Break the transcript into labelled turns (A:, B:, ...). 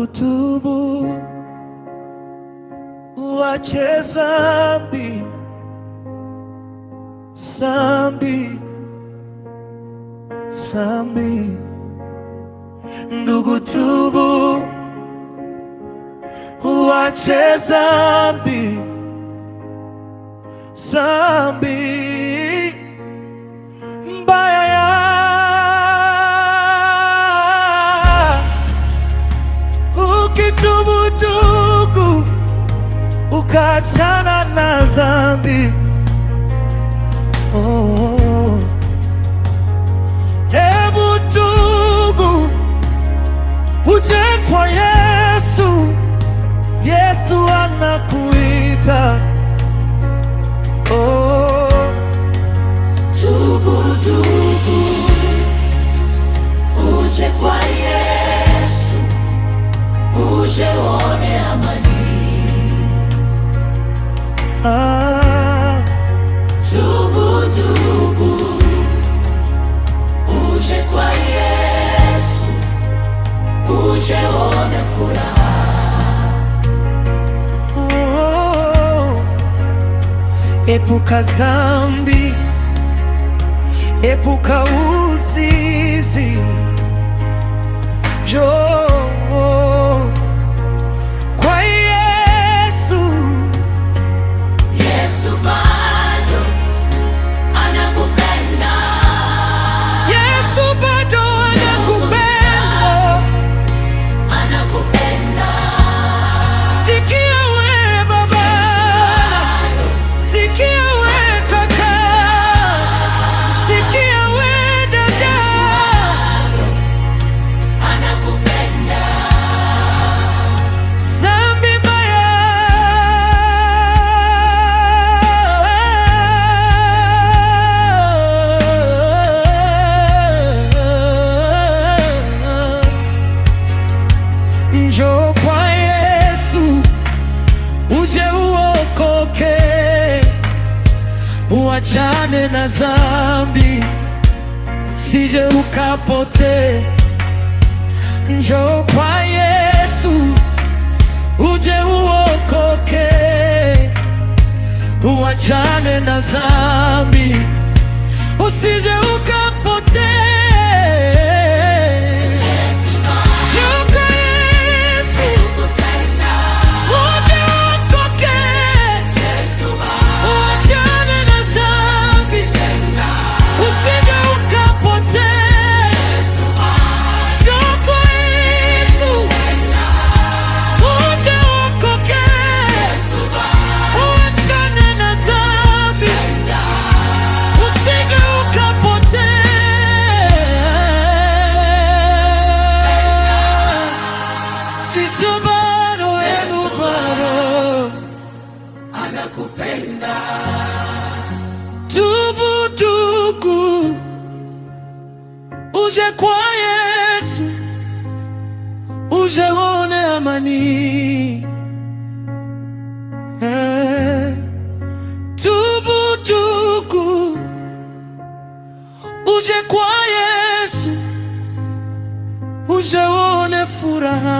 A: Ndugu, tubu, uache dhambi, dhambi, dhambi. Ndugu, tubu, uache dhambi, dhambi mbaya ya ukitubu, ndugu, ukaachana na dhambi, oh, hebu tubu, uje kwa Yesu. Yesu anakuita, oh,
B: tubu, tubu, uje kwa Yesu, uje uone amani. Tubu, tubu, uje kwa Yesu, uje uone furaha.
A: Epuka dhambi, epuka uzinzi, njoo kwa Yesu.
B: Yesu bado anakupenda,
A: Yesu bado anakupenda,
B: anakupenda.
A: Sikia we baba, sikia we kaka, sikia we dada,
B: Anakupenda.
A: dhambi mbaya njoo kwa Yesu, uje uokoke, uachane na dhambi, sije ukapote. Njoo kwa Yesu, uje uokoke, uachane na dhambi, usije ukapote. Njoo kwa Yesu, uje uokoke, uachane na dhambi, usije ukapote. Njoo kwa Yesu, uje uokoke, uachane na dhambi, usije ukapote. Yesu bado, Yesu bado
B: Anakupenda.
A: tubu, ndugu, uje kwa Yesu, uje uone amani. Tubu, ndugu, uje kwa Yesu, uje uone furaha.